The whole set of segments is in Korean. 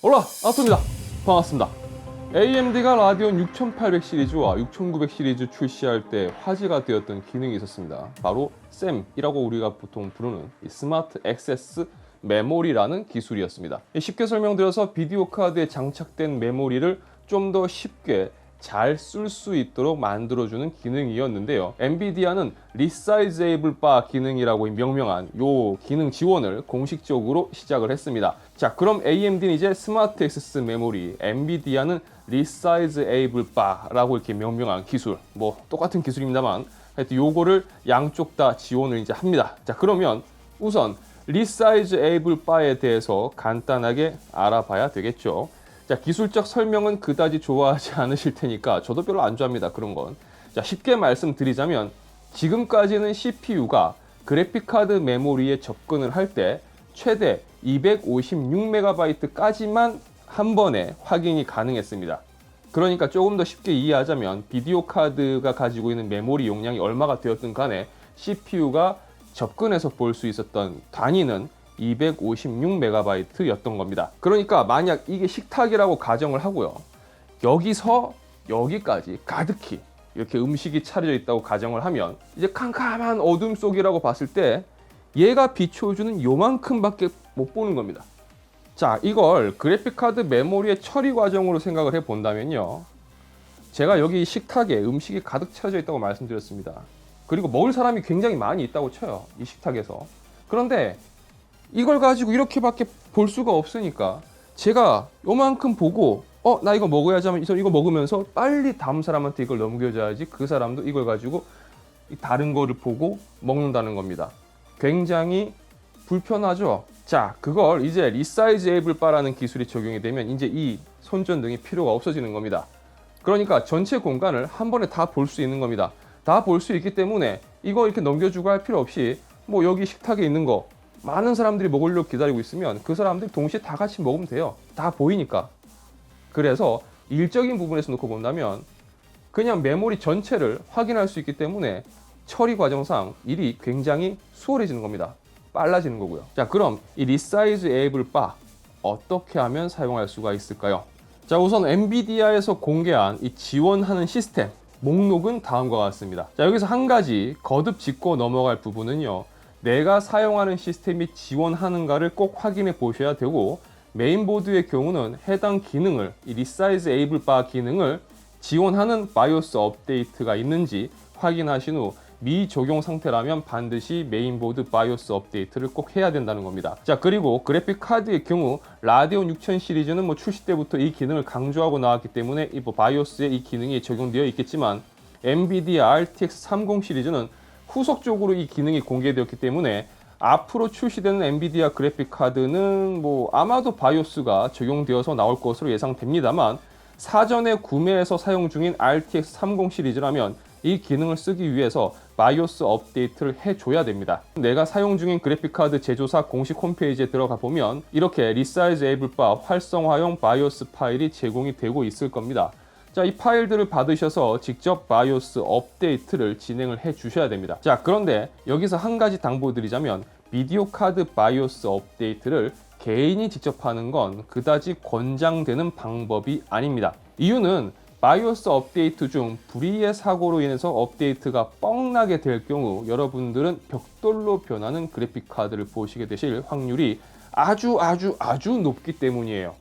올라! 아토입니다. 반갑습니다. AMD가 라디온 6800 시리즈와 6900 시리즈 출시할 때 화제가 되었던 기능이 있었습니다. 바로 SAM이라고 우리가 보통 부르는 이 스마트 액세스 메모리라는 기술이었습니다. 쉽게 설명드려서 비디오 카드에 장착된 메모리를 좀 더 쉽게 잘 쓸 수 있도록 만들어주는 기능이었는데요. 엔비디아는 리사이즈에이블 바 기능이라고 명명한 이 기능 지원을 공식적으로 시작을 했습니다. 자, 그럼 AMD는 이제 스마트 액세스 메모리, 엔비디아는 리사이즈에이블 바라고 이렇게 명명한 기술, 뭐 똑같은 기술입니다만 하여튼 요거를 양쪽 다 지원을 이제 합니다. 자, 그러면 우선 리사이즈에이블 바에 대해서 간단하게 알아봐야 되겠죠. 자, 기술적 설명은 그다지 좋아하지 않으실 테니까 저도 별로 안 좋아합니다, 그런 건. 자, 쉽게 말씀드리자면 지금까지는 CPU가 그래픽카드 메모리에 접근을 할 때 최대 256MB까지만 한 번에 확인이 가능했습니다. 그러니까 조금 더 쉽게 이해하자면 비디오 카드가 가지고 있는 메모리 용량이 얼마가 되었든 간에 CPU가 접근해서 볼 수 있었던 단위는 256MB였던 겁니다. 그러니까 만약 이게 식탁이라고 가정을 하고요. 여기서 여기까지 가득히 이렇게 음식이 차려져 있다고 가정을 하면 이제 캄캄한 어둠 속이라고 봤을 때 얘가 비춰주는 요만큼밖에 못 보는 겁니다. 자, 이걸 그래픽카드 메모리의 처리 과정으로 생각을 해본다면요. 제가 여기 식탁에 음식이 가득 차려져 있다고 말씀드렸습니다. 그리고 먹을 사람이 굉장히 많이 있다고 쳐요. 이 식탁에서. 그런데 이걸 가지고 이렇게밖에 볼 수가 없으니까 제가 요만큼 보고 나 이거 먹어야지 하면 이거 먹으면서 빨리 다음 사람한테 이걸 넘겨줘야지 그 사람도 이걸 가지고 다른 거를 보고 먹는다는 겁니다. 굉장히 불편하죠. 자, 그걸 이제 리사이즈에이블 바라는 기술이 적용이 되면 이제 이 손전등이 필요가 없어지는 겁니다. 그러니까 전체 공간을 한 번에 다 볼 수 있는 겁니다. 다 볼 수 있기 때문에 이거 이렇게 넘겨주고 할 필요 없이 뭐 여기 식탁에 있는 거 많은 사람들이 먹으려고 기다리고 있으면 그 사람들이 동시에 다 같이 먹으면 돼요. 다 보이니까. 그래서 일적인 부분에서 놓고 본다면 그냥 메모리 전체를 확인할 수 있기 때문에 처리 과정상 일이 굉장히 수월해지는 겁니다. 빨라지는 거고요. 자, 그럼 이 리사이즈에이블 바 어떻게 하면 사용할 수가 있을까요? 자, 우선 엔비디아에서 공개한 이 지원하는 시스템 목록은 다음과 같습니다. 자, 여기서 한 가지 거듭 짚고 넘어갈 부분은요. 내가 사용하는 시스템이 지원하는가를 꼭 확인해 보셔야 되고 메인보드의 경우는 해당 기능을 이 리사이즈에이블 바 기능을 지원하는 바이오스 업데이트가 있는지 확인하신 후 미적용 상태라면 반드시 메인보드 바이오스 업데이트를 꼭 해야 된다는 겁니다. 자, 그리고 그래픽 카드의 경우 라디온 6000 시리즈는 뭐 출시 때부터 이 기능을 강조하고 나왔기 때문에 이 바이오스에 이 기능이 적용되어 있겠지만 엔비디아 RTX 30 시리즈는 후속적으로 이 기능이 공개되었기 때문에 앞으로 출시되는 엔비디아 그래픽 카드는 뭐 아마도 바이오스가 적용되어서 나올 것으로 예상됩니다만 사전에 구매해서 사용 중인 RTX 30 시리즈라면 이 기능을 쓰기 위해서 바이오스 업데이트를 해줘야 됩니다. 내가 사용 중인 그래픽카드 제조사 공식 홈페이지에 들어가 보면 이렇게 리사이즈에이블 바 활성화용 바이오스 파일이 제공이 되고 있을 겁니다. 자, 이 파일들을 받으셔서 직접 바이오스 업데이트를 진행을 해 주셔야 됩니다. 자, 그런데 여기서 한 가지 당부드리자면 비디오 카드 바이오스 업데이트를 개인이 직접 하는 건 그다지 권장되는 방법이 아닙니다. 이유는 바이오스 업데이트 중 불의의 사고로 인해서 업데이트가 뻥나게 될 경우 여러분들은 벽돌로 변하는 그래픽 카드를 보시게 되실 확률이 아주 높기 때문이에요.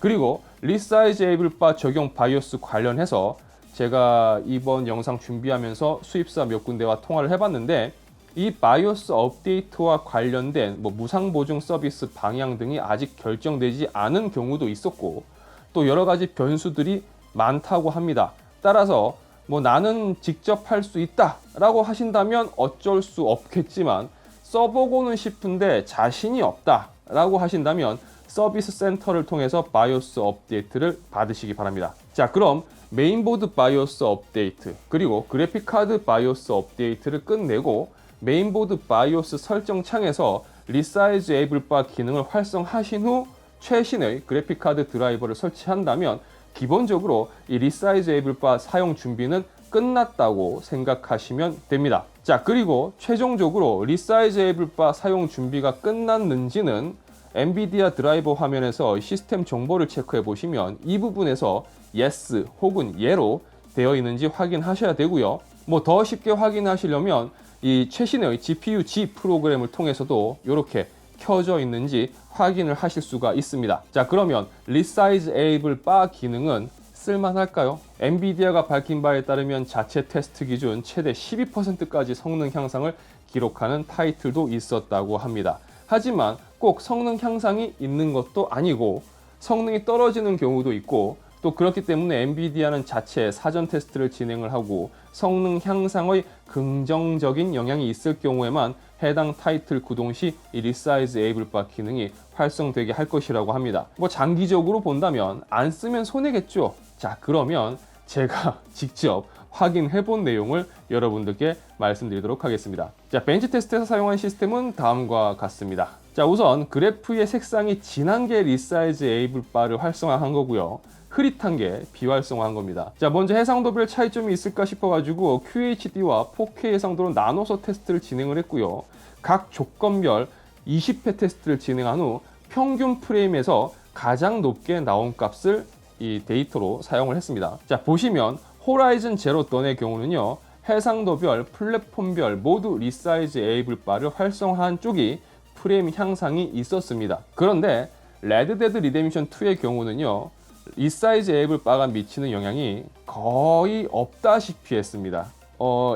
그리고 리사이즈에이블 바 적용 바이오스 관련해서 제가 이번 영상 준비하면서 수입사 몇 군데와 통화를 해봤는데 이 바이오스 업데이트와 관련된 무상 보증 서비스 방향 등이 아직 결정되지 않은 경우도 있었고 또 여러 가지 변수들이 많다고 합니다. 따라서 나는 직접 할 수 있다 라고 하신다면 어쩔 수 없겠지만 써보고는 싶은데 자신이 없다 라고 하신다면 서비스 센터를 통해서 바이오스 업데이트를 받으시기 바랍니다. 자, 그럼 메인보드 바이오스 업데이트 그리고 그래픽카드 바이오스 업데이트를 끝내고 메인보드 바이오스 설정 창에서 리사이즈에이블 바 기능을 활성화하신 후 최신의 그래픽카드 드라이버를 설치한다면 기본적으로 이 리사이즈에이블 바 사용 준비는 끝났다고 생각하시면 됩니다. 자, 그리고 최종적으로 리사이즈에이블 바 사용 준비가 끝났는지는 엔비디아 드라이버 화면에서 시스템 정보를 체크해 보시면 이 부분에서 yes 혹은 예로 되어 있는지 확인하셔야 되고요. 뭐 더 쉽게 확인하시려면 이 최신의 GPU G 프로그램을 통해서도 이렇게 켜져 있는지 확인을 하실 수가 있습니다. 자, 그러면 Resize Able Bar 기능은 쓸만할까요? 엔비디아가 밝힌 바에 따르면 자체 테스트 기준 최대 12%까지 성능 향상을 기록하는 타이틀도 있었다고 합니다. 하지만 꼭 성능 향상이 있는 것도 아니고 성능이 떨어지는 경우도 있고, 또 그렇기 때문에 엔비디아는 자체 사전 테스트를 진행을 하고 성능 향상의 긍정적인 영향이 있을 경우에만 해당 타이틀 구동 시 이 Resize Able Bar 기능이 활성되게 할 것이라고 합니다. 뭐 장기적으로 본다면 안 쓰면 손해겠죠. 자, 그러면 제가 직접 확인해 본 내용을 여러분들께 말씀드리도록 하겠습니다. 자, 벤치 테스트에서 사용한 시스템은 다음과 같습니다. 자, 우선 그래프의 색상이 진한 게 Resize Able Bar를 활성화한 거고요. 흐릿한 게 비활성화한 겁니다. 자, 먼저 해상도별 차이점이 있을까 싶어가지고 QHD와 4K 해상도로 나눠서 테스트를 진행을 했고요. 각 조건별 20회 테스트를 진행한 후 평균 프레임에서 가장 높게 나온 값을 이 데이터로 사용을 했습니다. 자, 보시면 호라이즌 제로 던의 경우는요, 해상도별, 플랫폼별 모두 Resize Able Bar를 활성화한 쪽이 프레임 향상이 있었습니다. 그런데 레드 데드 리뎀션 2의 경우는요, Resize Able Bar가 미치는 영향이 거의 없다시피 했습니다.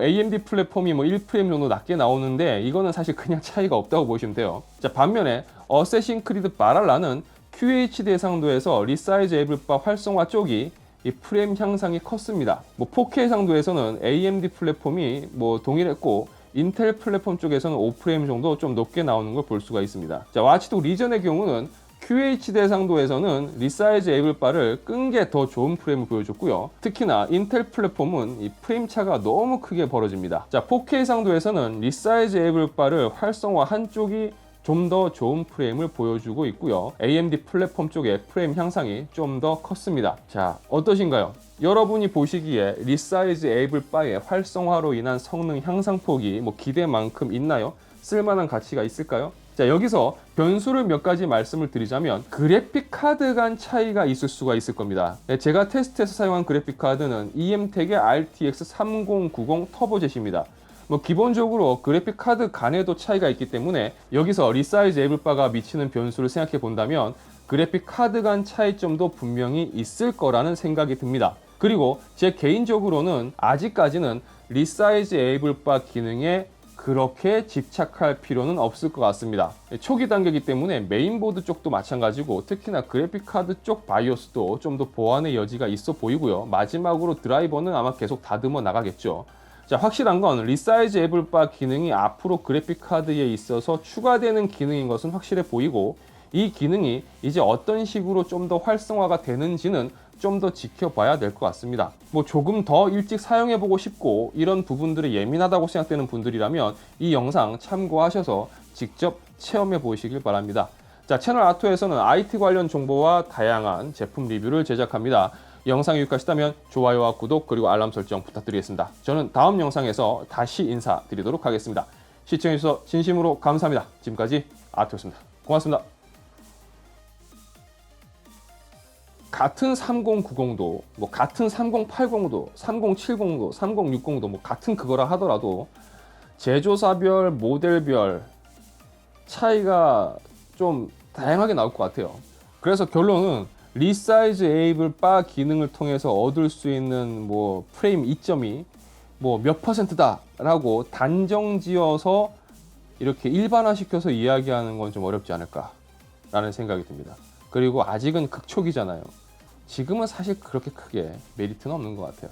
AMD 플랫폼이 뭐 1프레임 정도 낮게 나오는데 이거는 사실 그냥 차이가 없다고 보시면 돼요. 자, 반면에 어쌔신 크리드 바랄라는 QHD 해상도에서 Resize Able Bar 활성화 쪽이 이 프레임 향상이 컸습니다. 뭐 4K 해상도에서는 AMD 플랫폼이 뭐 동일했고 인텔 플랫폼 쪽에서는 5프레임 정도 좀 높게 나오는 걸 볼 수가 있습니다. 자, 와치독 리전의 경우는 QHD 해상도에서는 Resize Able Bar를 끈 게 더 좋은 프레임을 보여줬고요. 특히나 인텔 플랫폼은 이 프레임 차가 너무 크게 벌어집니다. 자, 4K 해상도에서는 Resize Able Bar를 활성화한 쪽이 좀 더 좋은 프레임을 보여주고 있고요. AMD 플랫폼 쪽의 프레임 향상이 좀 더 컸습니다. 자, 어떠신가요? 여러분이 보시기에 Resize Able Bar의 활성화로 인한 성능 향상폭이 뭐 기대만큼 있나요? 쓸만한 가치가 있을까요? 자, 여기서 변수를 몇 가지 말씀을 드리자면 그래픽 카드 간 차이가 있을 수가 있을 겁니다. 제가 테스트에서 사용한 그래픽 카드는 EMTEC의 RTX 3090 터보젯입니다. 뭐 기본적으로 그래픽 카드 간에도 차이가 있기 때문에 여기서 Resize Able Bar가 미치는 변수를 생각해 본다면 그래픽 카드 간 차이점도 분명히 있을 거라는 생각이 듭니다. 그리고 제 개인적으로는 아직까지는 Resize Able Bar 기능에 그렇게 집착할 필요는 없을 것 같습니다. 초기 단계이기 때문에 메인보드 쪽도 마찬가지고 특히나 그래픽카드 쪽 바이오스도 좀 더 보완의 여지가 있어 보이고요. 마지막으로 드라이버는 아마 계속 다듬어 나가겠죠. 자, 확실한 건 Resize Able Bar 기능이 앞으로 그래픽카드에 있어서 추가되는 기능인 것은 확실해 보이고 이 기능이 이제 어떤 식으로 좀 더 활성화가 되는지는 좀 더 지켜봐야 될 것 같습니다. 뭐 조금 더 일찍 사용해보고 싶고 이런 부분들이 예민하다고 생각되는 분들이라면 이 영상 참고하셔서 직접 체험해 보시길 바랍니다. 자, 채널 아토에서는 IT 관련 정보와 다양한 제품 리뷰를 제작합니다. 영상이 유익하시다면 좋아요와 구독 그리고 알람 설정 부탁드리겠습니다. 저는 다음 영상에서 다시 인사드리도록 하겠습니다. 시청해주셔서 진심으로 감사합니다. 지금까지 아토였습니다. 고맙습니다. 같은 3090도, 뭐 같은 3080도, 3070도, 3060도 뭐 같은 그거라 하더라도 제조사별, 모델별 차이가 좀 다양하게 나올 것 같아요. 그래서 결론은 Resize Able Bar 기능을 통해서 얻을 수 있는 뭐 프레임 이점이 뭐 몇 퍼센트다 라고 단정 지어서 이렇게 일반화시켜서 이야기하는 건 좀 어렵지 않을까 라는 생각이 듭니다. 그리고 아직은 극초기잖아요. 지금은 사실 그렇게 크게 메리트는 없는 것 같아요.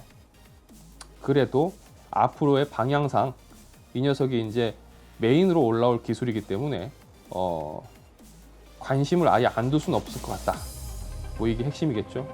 그래도 앞으로의 방향상 이 녀석이 이제 메인으로 올라올 기술이기 때문에 관심을 아예 안 둘 수는 없을 것 같다. 뭐 이게 핵심이겠죠.